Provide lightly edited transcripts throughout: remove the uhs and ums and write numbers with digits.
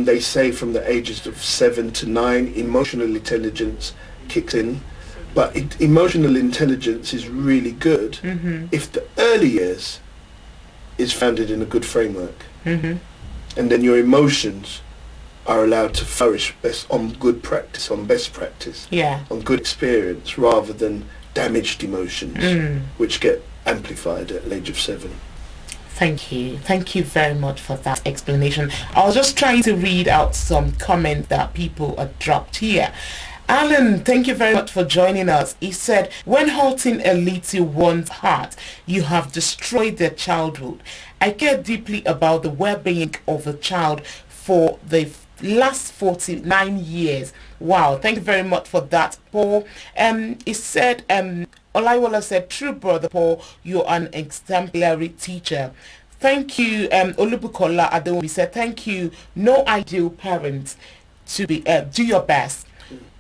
They say from the ages of 7 to 9, emotional intelligence kicks in. But emotional intelligence is really good if the early years is founded in a good framework. And then your emotions are allowed to flourish best on good practice, on best practice, on good experience, rather than damaged emotions, which get amplified at the age of 7. Thank you. Thank you very much for that explanation. I was just trying to read out some comments that people are dropped here. Alan, thank you very much for joining us. He said, when hurting a little one's heart, you have destroyed their childhood. I care deeply about the well-being of a child for the last 49 years. Wow, thank you very much for that, Paul. He said, Olaiwola said, true brother Paul, you're an exemplary teacher. Thank you, Olubukola Adewomi said, thank you, no ideal parent to be, do your best.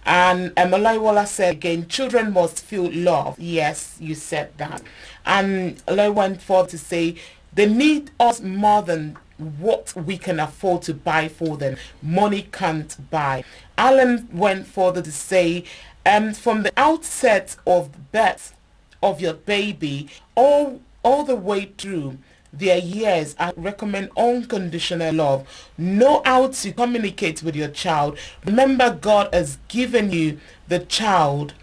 And Olaiwola said again, children must feel love. Yes, you said that. And Olai went forward to say, they need us more than what we can afford to buy for them. Money can't buy. Alan went further to say, from the outset of birth of your baby, all the way through their years, I recommend unconditional love. Know how to communicate with your child. Remember, God has given you the child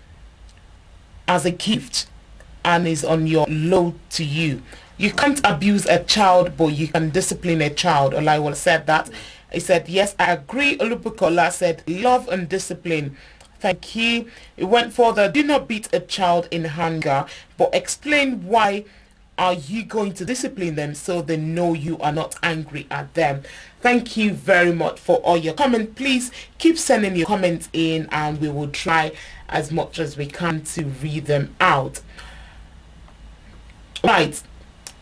as a gift and is on your load to you. You can't abuse a child, but you can discipline a child. Olaiwola said that. He said, yes, I agree. Olubukola said, love and discipline. Thank you. He went further. Do not beat a child in anger, but explain why are you going to discipline them so they know you are not angry at them. Thank you very much for all your comments. Please keep sending your comments in and we will try as much as we can to read them out. Right.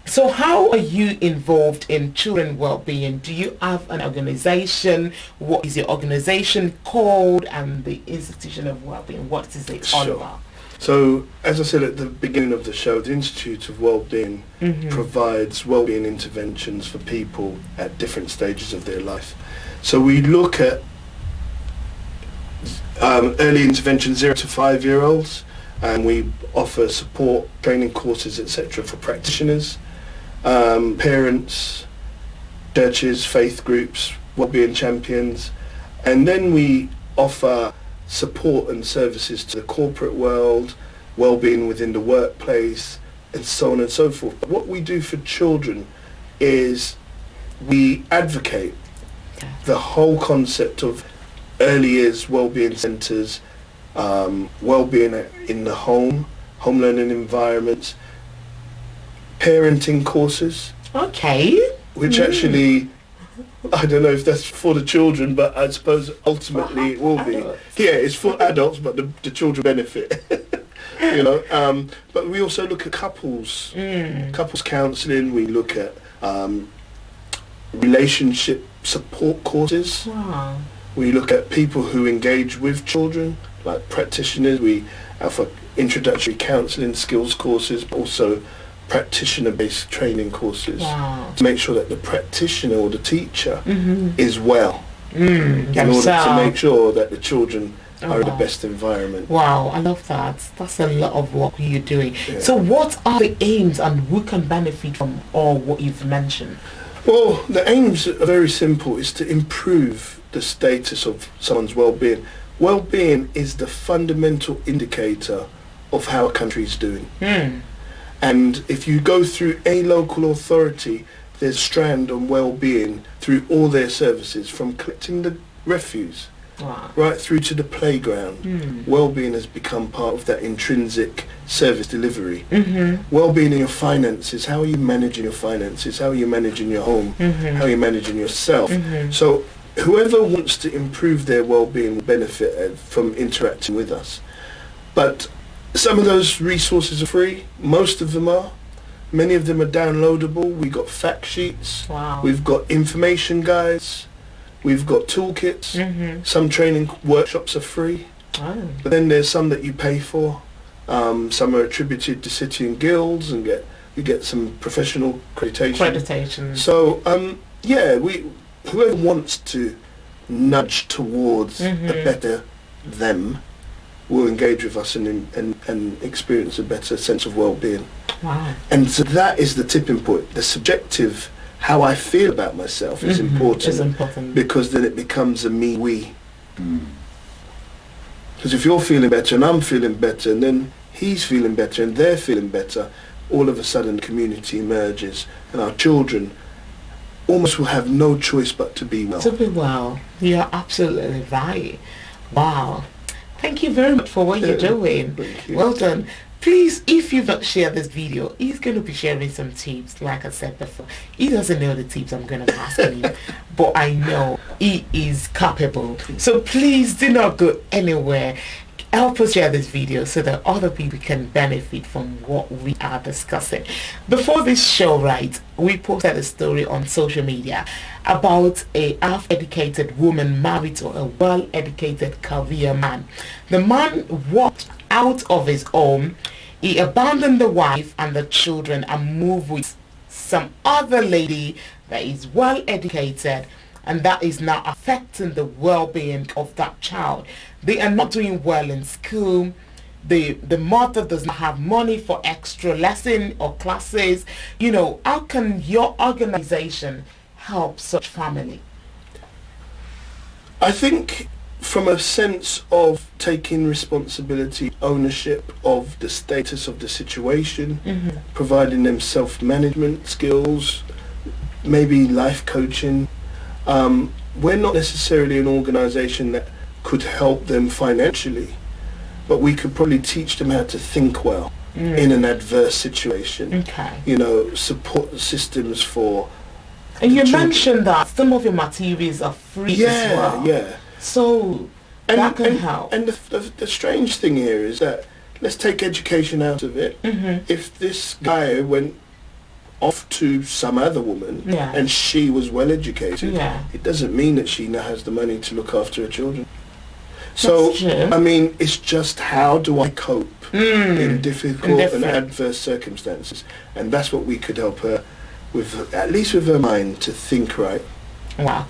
So how are you involved in children well-being? Do you have an organization? What is your organization called? And the Institution of Wellbeing, what is it all about? So, as I said at the beginning of the show, the Institute of Wellbeing provides wellbeing interventions for people at different stages of their life. So we look at early intervention 0 to 5-year-olds, and we offer support, training courses, etc. for practitioners, parents, churches, faith groups, wellbeing champions, and then we offer support and services to the corporate world, well-being within the workplace, and so on and so forth. But what we do for children is we advocate the whole concept of early years well-being centres, well-being in the home learning environments, parenting courses. Okay. Which actually, I don't know if that's for the children, but I suppose ultimately it will be. Yeah, it's for adults, but the children benefit. You know, but we also look at couples counselling. We look at relationship support courses. Wow. We look at people who engage with children, like practitioners. We offer introductory counselling skills courses, but also practitioner-based training courses to make sure that the practitioner or the teacher is well in order to make sure that the children are in the best environment. Wow, I love that. That's a lot of work you're doing. Yeah. So what are the aims and who can benefit from all what you've mentioned? Well, the aims are very simple. It's to improve the status of someone's well-being. Well-being is the fundamental indicator of how a country is doing. And if you go through any local authority, there's a strand on well-being through all their services, from collecting the refuse right through to the playground. Well-being has become part of that intrinsic service delivery. Well-being in your finances, how are you managing your finances, how are you managing your home, how are you managing yourself. So whoever wants to improve their well-being will benefit from interacting with us. But some of those resources are free, most of them are. Many of them are downloadable. We've got fact sheets, we've got information guides, we've got toolkits. Some training workshops are free, but then there's some that you pay for. Some are attributed to city and guilds, and you get some professional accreditation. So yeah, whoever wants to nudge towards a better them will engage with us and experience a better sense of well-being. Wow. And so that is the tipping point. The subjective, how I feel about myself is important, because then it becomes a me-we. Because if you're feeling better and I'm feeling better and then he's feeling better and they're feeling better, all of a sudden the community emerges and our children almost will have no choice but to be well. To be well. You're absolutely right. Wow. Thank you very much for what you're doing. Thank you. Well done. Please, if you've not shared this video, he's going to be sharing some tips. Like I said before, he doesn't know the tips I'm going to be asking him, but I know he is capable. So please do not go anywhere. Help us share this video so that other people can benefit from what we are discussing. Before this show, right, we posted a story on social media about a half-educated woman married to a well-educated career man. The man walked out of his home, he abandoned the wife and the children and moved with some other lady that is well-educated, and that is now affecting the well-being of that child. They are not doing well in school. The mother does not have money for extra lesson or classes. You know, how can your organization help such family? I think from a sense of taking responsibility, ownership of the status of the situation, providing them self-management skills, maybe life coaching. We're not necessarily an organization that could help them financially, but we could probably teach them how to think well in an adverse situation. Okay. You know, support systems for... And you mentioned that some of your materials are free as well. Yeah. So that can help. And the strange thing here is that, let's take education out of it. If this guy went off to some other woman and she was well educated, it doesn't mean that she now has the money to look after her children. So, I mean, it's just how do I cope in difficult and adverse circumstances? And that's what we could help her with, at least with her mind, to think right. Wow.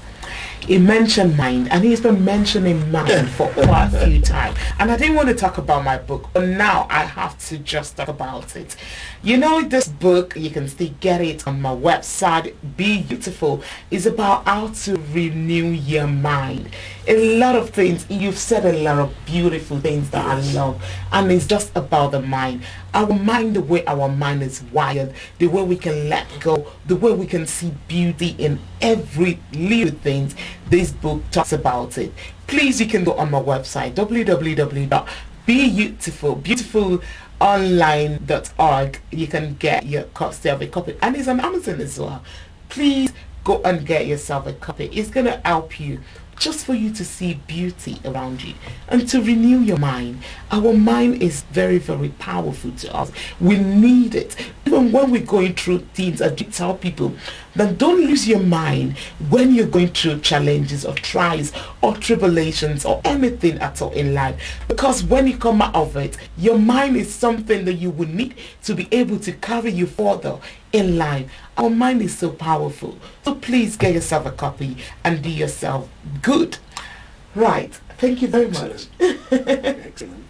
He mentioned mind, and he's been mentioning mind for quite a few times. And I didn't want to talk about my book, but now I have to just talk about it. You know, this book, you can still get it on my website, Be Beautiful, is about how to renew your mind. A lot of things, you've said a lot of beautiful things that I love, and it's just about the mind. Our mind, the way our mind is wired, the way we can let go, the way we can see beauty in every little thing. This book talks about it. Please, you can go on my website, www.beautifulonline.org. You can get yourself a copy, and it's on Amazon as well. Please go and get yourself a copy. It's going to help you, just for you to see beauty around you and to renew your mind. Our mind is very, very powerful to us. We need it. Even when we're going through things, I do tell people that don't lose your mind when you're going through challenges or trials or tribulations or anything at all in life. Because when you come out of it, your mind is something that you will need to be able to carry you further in life. Our mind is so powerful. So please get yourself a copy and do yourself good. Right. Thank you very much. Excellent.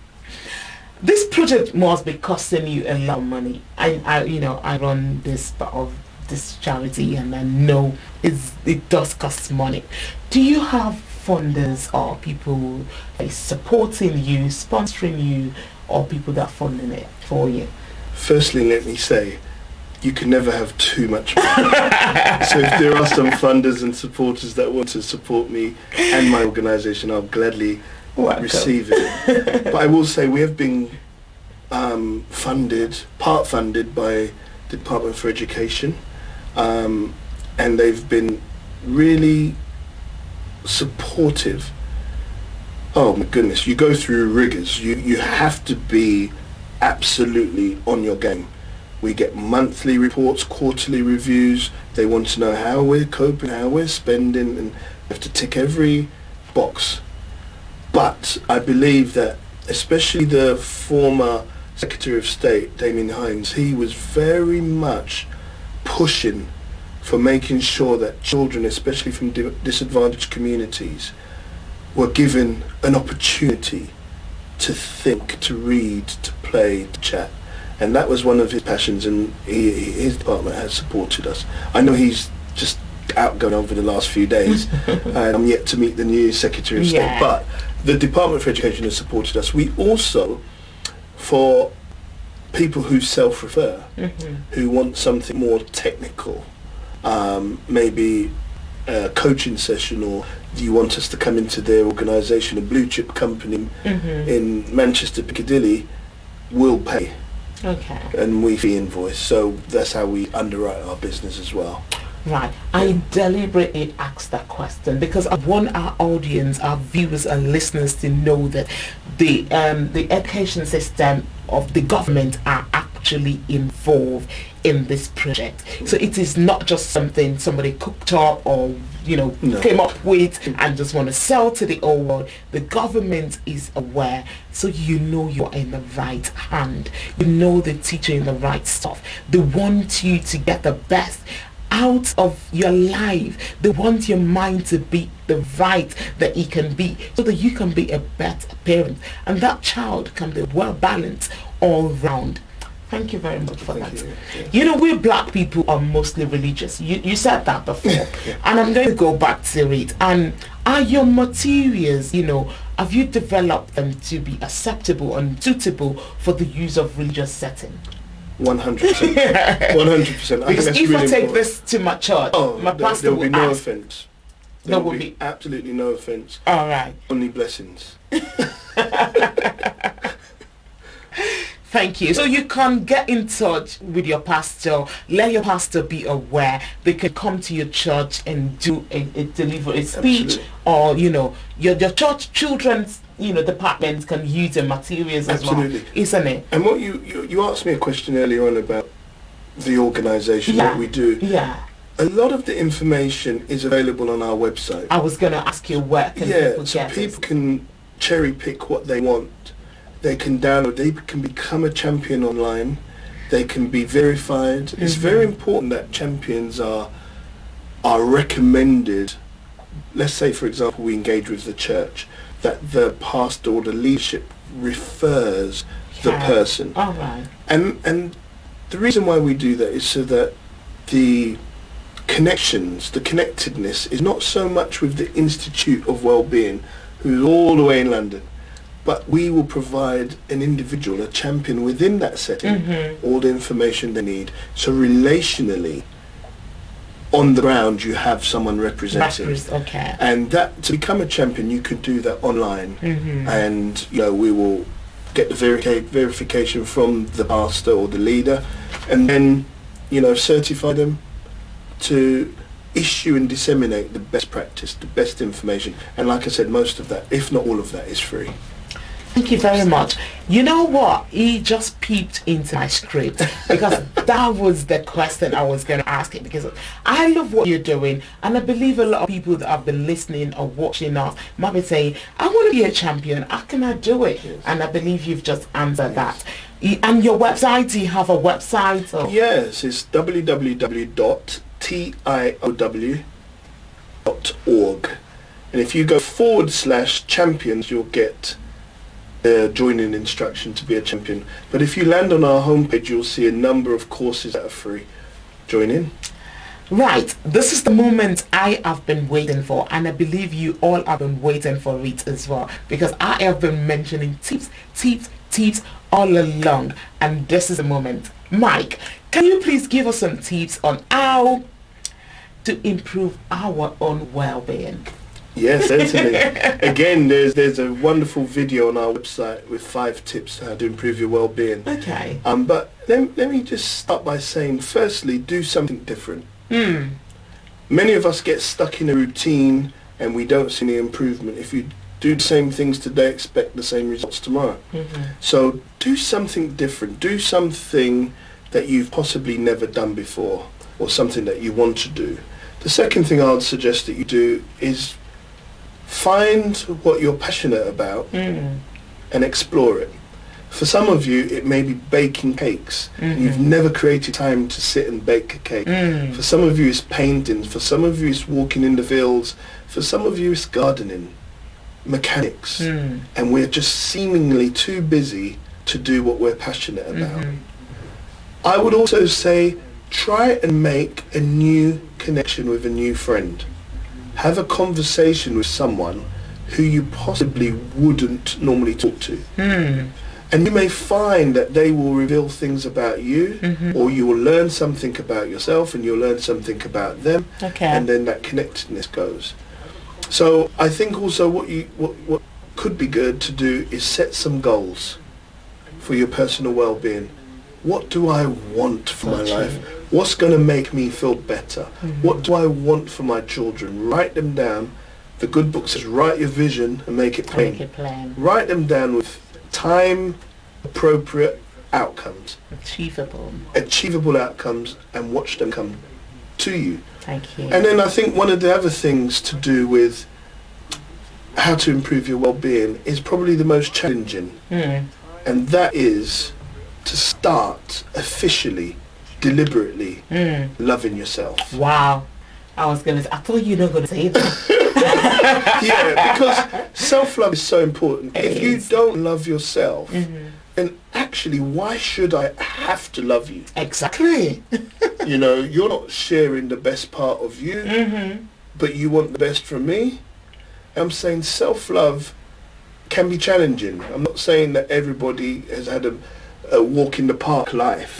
This project must be costing you a lot of money. I run this part of this charity, and I know it does cost money. Do you have funders or people supporting you, sponsoring you, or people that are funding it for you? Firstly, let me say, you can never have too much money. So if there are some funders and supporters that want to support me and my organisation, I'll gladly receive it. But I will say we have been part funded by the Department for Education, and they've been really supportive. Oh my goodness, you go through rigors. You have to be absolutely on your game. We get monthly reports, quarterly reviews. They want to know how we're coping, how we're spending, and we have to tick every box. But I believe that, especially the former Secretary of State, Damien Hines, he was very much pushing for making sure that children, especially from disadvantaged communities, were given an opportunity to think, to read, to play, to chat. And that was one of his passions, and his department has supported us. I know he's just outgoing over the last few days, and I'm yet to meet the new Secretary of State, but the Department for Education has supported us. We also, for people who self-refer, who want something more technical, maybe a coaching session, or do you want us to come into their organisation, a blue chip company in Manchester, Piccadilly, will pay. Okay. And we fee invoice, so that's how we underwrite our business as well. Right. I deliberately asked that question because I want our audience, our viewers and listeners to know that the education system of the government are actually involved in this project. So it is not just something somebody cooked up or came up with and just want to sell to the whole world. The government is aware, so you're in the right hand. They're teaching you the right stuff. They want you to get the best out of your life. They want your mind to be the right that it can be, so that you can be a better parent and that child can be well balanced all round. Thank you very much for that. We black people are mostly religious. You said that before. And I'm going to go back to it. And are your materials, have you developed them to be acceptable and suitable for the use of religious setting? 100%. 100%. Because if I take this to my church, my pastor there will be no ask, offence. There will be absolutely no offence. All right. Only blessings. Thank you. So you can get in touch with your pastor, let your pastor be aware. They can come to your church and do deliver a speech. Absolutely. Or your church children's departments can use the materials as well, isn't it? And what you asked me a question earlier on about the organisation that we do. Yeah. A lot of the information is available on our website. I was going to ask you where can people get it? People can cherry pick what they want. They can download, they can become a champion online, they can be verified. It's very important that champions are recommended. Let's say, for example, we engage with the church, that the pastor or the leadership refers the person. All right. And the reason why we do that is so that the connections, the connectedness is not so much with the Institute of Wellbeing, who's all the way in London, but we will provide an individual, a champion within that setting, all the information they need. So relationally, on the ground, you have someone representing. Okay. And that, to become a champion, you could do that online. And we will get the verification from the pastor or the leader, and then certify them to issue and disseminate the best practice, the best information. And like I said, most of that, if not all of that, is free. Thank you very much. You know what? He just peeped into my script because that was the question I was going to ask him, because I love what you're doing, and I believe a lot of people that have been listening or watching us might be saying, I want to be a champion. How can I do it? Yes. And I believe you've just answered that. And your website, do you have a website? Or? Yes, it's www.tiow.org. And if you go /champions, you'll get joining instruction to be a champion. But if you land on our homepage, you'll see a number of courses that are free. Join in. Right, this is the moment I have been waiting for, and I believe you all have been waiting for it as well, because I have been mentioning tips all along, and this is the moment. Mike, can you please give us some tips on how to improve our own well-being? Yes, certainly. Again, there's a wonderful video on our website with 5 tips how to improve your well-being. Okay. But let me just start by saying, firstly, do something different. Many of us get stuck in a routine and we don't see any improvement. If you do the same things today, expect the same results tomorrow. So do something different. Do something that you've possibly never done before, or something that you want to do. The second thing I would suggest that you do is find what you're passionate about and explore it. For some of you, it may be baking cakes. You've never created time to sit and bake a cake. For some of you, it's painting. For some of you, it's walking in the fields. For some of you, it's gardening, mechanics. And we're just seemingly too busy to do what we're passionate about. I would also say, try and make a new connection with a new friend. Have a conversation with someone who you possibly wouldn't normally talk to. And you may find that they will reveal things about you, or you will learn something about yourself and you'll learn something about them, and then that connectedness goes. So I think also what could be good to do is set some goals for your personal well-being. What do I want for my life? What's going to make me feel better? What do I want for my children? Write them down. The good book says write your vision and make it plain. Write them down with time appropriate outcomes, achievable outcomes, and watch them come to you. Thank you. And then I think one of the other things to do with how to improve your well-being is probably the most challenging, and that is to start officially, deliberately loving yourself. Wow. I thought you were not going to say that. Yeah, because self-love is so important. If you don't love yourself, then actually, why should I have to love you? Exactly. You know, you're not sharing the best part of you, but you want the best from me. I'm saying self-love can be challenging. I'm not saying that everybody has had a walk in the park life.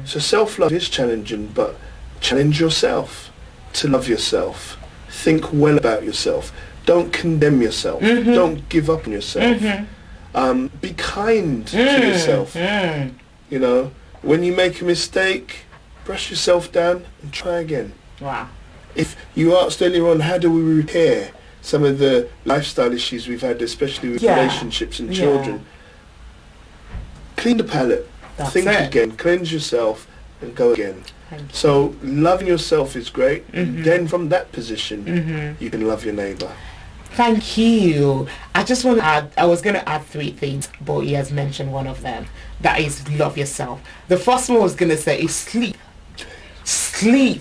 So self-love is challenging, but challenge yourself to love yourself. Think well about yourself. Don't condemn yourself. Don't give up on yourself. Be kind to yourself. You know, when you make a mistake, brush yourself down and try again. Wow. If you asked earlier on, how do we repair some of the lifestyle issues we've had, especially with relationships and children? Clean the palate. Think again. Cleanse yourself and go again. So loving yourself is great. Then from that position, you can love your neighbour. Thank you. I just want to add, I was going to add 3 things, but he has mentioned one of them. That is love yourself. The first one I was going to say is sleep. Sleep.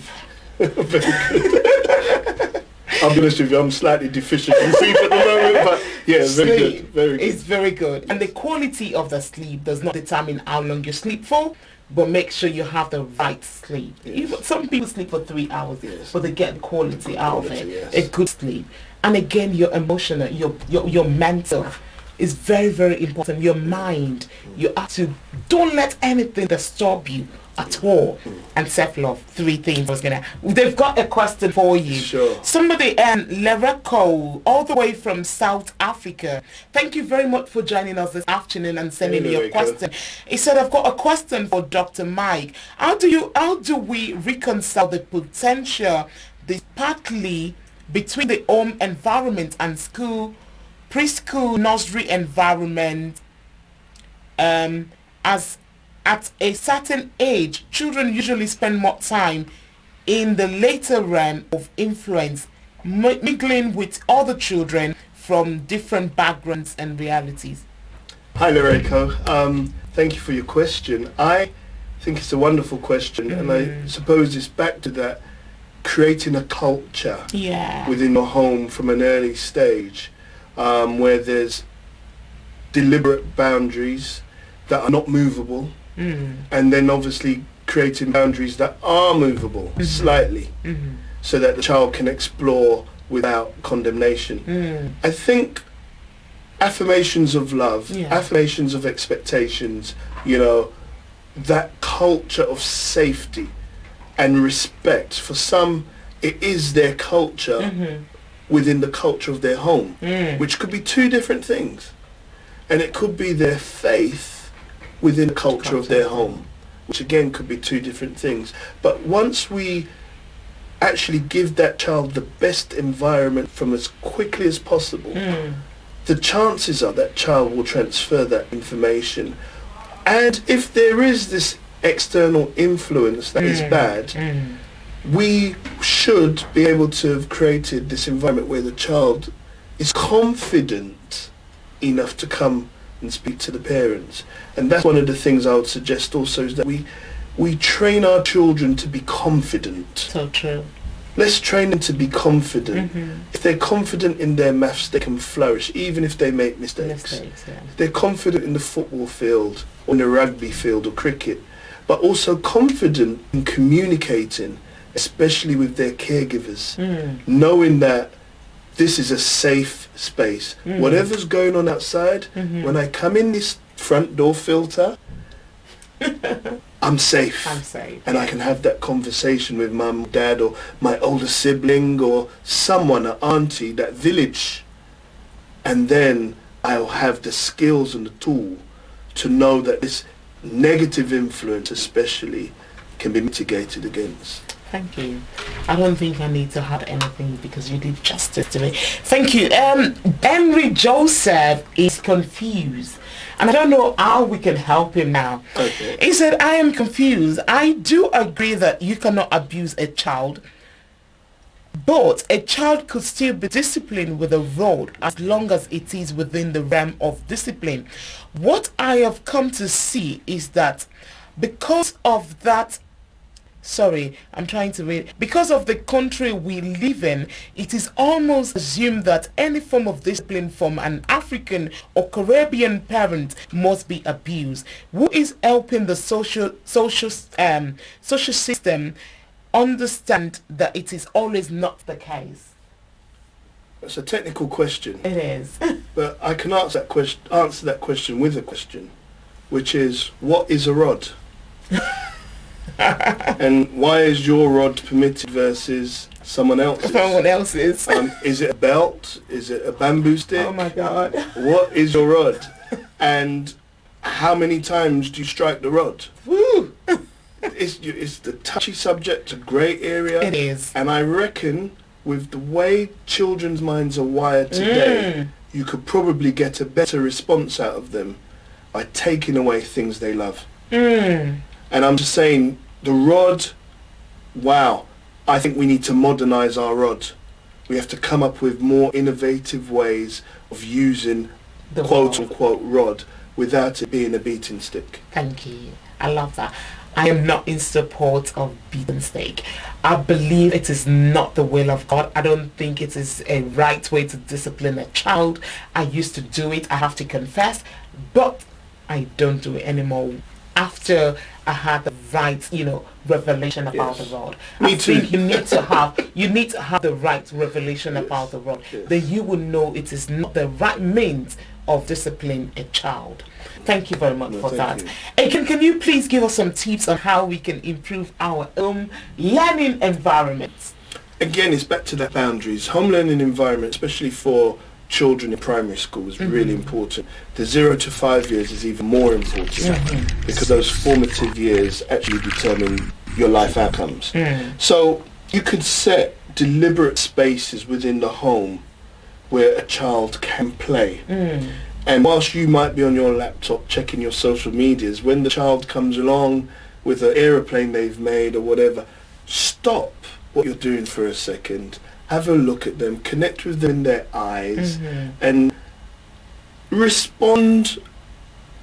Very good. I'll be honest with you, I'm slightly deficient in sleep at the moment, but yeah, very good. Very good. It's very good. And the quality of the sleep does not determine how long you sleep for, but make sure you have the right sleep. Some people sleep for 3 hours, but they get quality out of it. A good sleep. And again, your emotional, your mental is very, very important. Your mind, you have to, don't let anything disturb you at all. And self-love, 3 things I was gonna, they've got a question for you. Sure. Somebody, Lereko, all the way from South Africa, thank you very much for joining us this afternoon and sending me your question. He said, I've got a question for Dr. Mike. How do we reconcile the potential, partly between the home environment and school, preschool, nursery environment, as at a certain age, children usually spend more time in the later realm of influence, mingling with other children from different backgrounds and realities? Hi, Lereko. Thank you for your question. I think it's a wonderful question, and I suppose it's back to that creating a culture within your home from an early stage, where there's deliberate boundaries that are not movable, and then obviously creating boundaries that are movable slightly, so that the child can explore without condemnation. I think affirmations of love, affirmations of expectations, you know, that culture of safety and respect. For some, it is their culture within the culture of their home, which could be 2 different things. And it could be their faith within the culture of their home, which again could be 2 different things. But once we actually give that child the best environment from as quickly as possible, the chances are that child will transfer that information. And if there is this external influence that is bad, we should be able to have created this environment where the child is confident enough to come and speak to the parents. And that's one of the things I would suggest also, is that we train our children to be confident. So true. Let's train them to be confident. If they're confident in their maths, they can flourish, even if they make mistakes. If they're confident in the football field, or in the rugby field, or cricket, but also confident in communicating, especially with their caregivers, knowing that this is a safe space. Whatever's going on outside, when I come in this front door filter, I'm safe. And I can have that conversation with mum, dad, or my older sibling, or someone, an auntie, that village. And then I'll have the skills and the tool to know that this negative influence especially can be mitigated against. Thank you. I don't think I need to add anything because you did justice to it. Thank you. Henry Joseph is confused. And I don't know how we can help him now. Okay. He said, I am confused. I do agree that you cannot abuse a child, but a child could still be disciplined with a rod as long as it is within the realm of discipline. What I have come to see is that because of that because of the country we live in, it is almost assumed that any form of discipline from an African or Caribbean parent must be abused. Who is helping the social system understand that it is always not the case? It's a technical question. It is. But I can answer that question with a question, which is, what is a rod? And why is your rod permitted versus someone else's? Someone else's. Is it a belt? Is it a bamboo stick? Oh my God. What is your rod? And how many times do you strike the rod? Woo. It's the touchy subject, a grey area. It is. And I reckon with the way children's minds are wired today, you could probably get a better response out of them by taking away things they love. And I'm just saying, the rod, wow, I think we need to modernise our rod. We have to come up with more innovative ways of using the quote-unquote rod without it being a beating stick. Thank you. I love that. I am not in support of beaten stick. I believe it is not the will of God. I don't think it is a right way to discipline a child. I used to do it, I have to confess, but I don't do it anymore after I had the right, revelation about the rod. I think you need to have the right revelation about the rod. Then you will know it is not the right means of disciplining a child. Thank you very much for that. And can you please give us some tips on how we can improve our learning environments? Again, it's back to the boundaries. Home learning environment, especially for children in primary school, is really important. The 0 to 5 years is even more important because those formative years actually determine your life outcomes. So you could set deliberate spaces within the home where a child can play. And whilst you might be on your laptop checking your social medias, when the child comes along with an aeroplane they've made or whatever, stop what you're doing for a second, have a look at them, connect with them in their eyes, and respond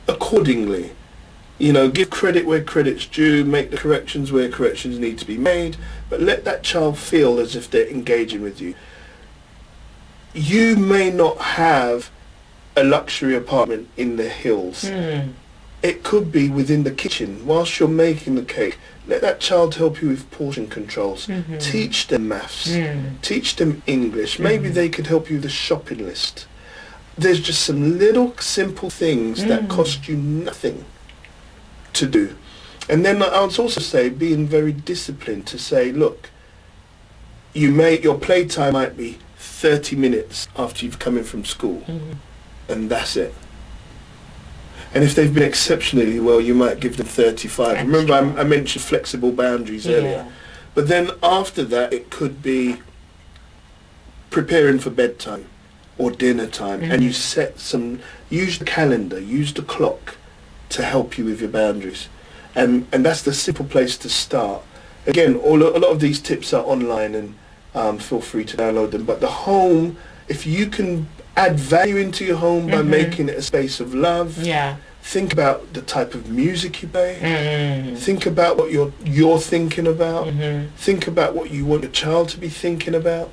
accordingly. Give credit where credit's due, make the corrections where corrections need to be made, but let that child feel as if they're engaging with you. You may not have a luxury apartment in the hills. It could be within the kitchen. Whilst you're making the cake, let that child help you with portion controls. Teach them maths. Teach them English. Maybe they could help you with the shopping list. There's just some little simple things that cost you nothing to do. And then I would also say being very disciplined to say, look, your playtime might be 30 minutes after you've come in from school. And that's it. And if they've been exceptionally well, you might give them 35. Extra. Remember I mentioned flexible boundaries earlier. But then after that, it could be preparing for bedtime or dinner time. And you use the calendar, use the clock to help you with your boundaries. And that's the simple place to start. Again, a lot of these tips are online and feel free to download them. But the home, if you can Add value into your home by making it a space of love. Yeah. Think about the type of music you play. Think about what you're thinking about. Think about what you want your child to be thinking about,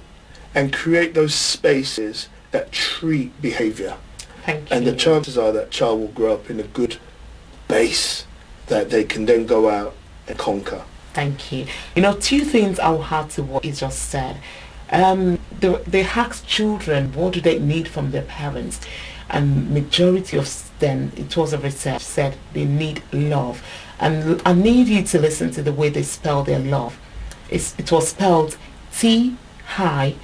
and create those spaces that treat behaviour. Thank you. And the chances are that child will grow up in a good base that they can then go out and conquer. Thank you. You know, two things I'll add to what you just said. They ask children what do they need from their parents, and majority of them, it was a research, said they need love. And I need you to listen to the way they spell their love. It was spelled Time.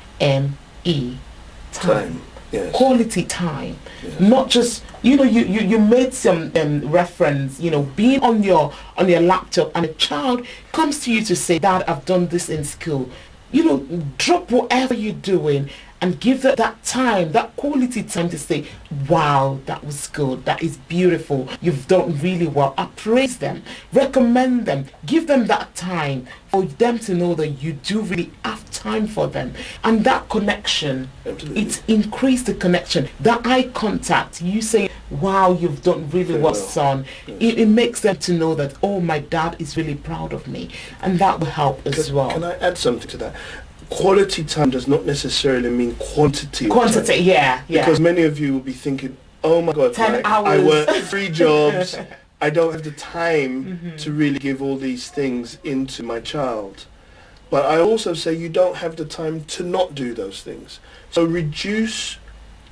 Time. Yes. Quality time. Yes. Not just, you know, you made some reference, you know, being on your laptop and a child comes to you to say, Dad, I've done this in school. You know, drop whatever you're doing and give that time, that quality time to say, wow, that was good, that is beautiful, you've done really well. Appraise them, recommend them, give them that time for them to know that you do really have time for them. And that connection, it's increased the connection, that eye contact, you say, wow, you've done really well, son. Yes. It makes them to know that, oh, my dad is really proud of me. And that will help as well. Can I add something to that? Quality time does not necessarily mean quantity. Quantity, yeah. Because many of you will be thinking, oh my God, 10 hours. I work 3 jobs. I don't have the time to really give all these things into my child. But I also say you don't have the time to not do those things. So reduce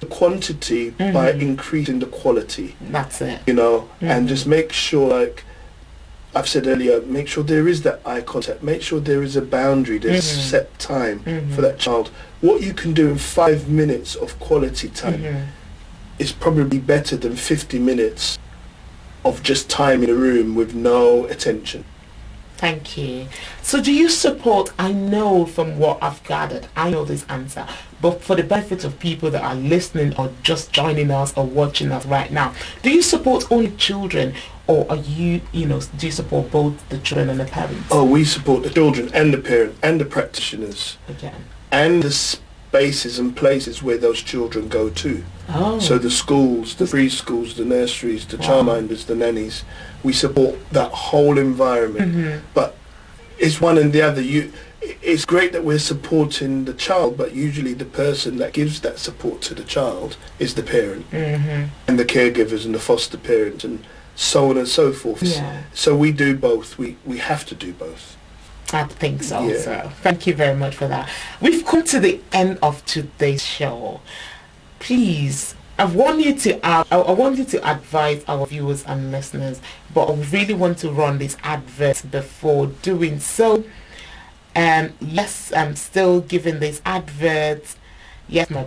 the quantity by increasing the quality. That's it. You know, and just make sure, like I've said earlier, make sure there is that eye contact. Make sure there is a boundary. There's set time for that child. What you can do in 5 minutes of quality time is probably better than 50 minutes of just time in a room with no attention. Thank you. So do you support, I know from what I've gathered, I know this answer, but for the benefit of people that are listening or just joining us or watching us right now, do you support only children, or are you know, do you support both the children and the parents? Oh, we support the children and the parent and the practitioners. Again. And the spaces and places where those children go to. Oh. So the schools, the preschools, the nurseries, the childminders, the nannies, we support that whole environment. But it's one and the other. It's great that we're supporting the child, but usually the person that gives that support to the child is the parent and the caregivers and the foster parents and so on and so forth. Yeah. So we do both. We have to do both. I think so. Yeah. So thank you very much for that. We've come to the end of today's show. Please, I want you to advise our viewers and listeners, but I really want to run this advert before doing so. Yes, I'm still giving this advert. Yes, my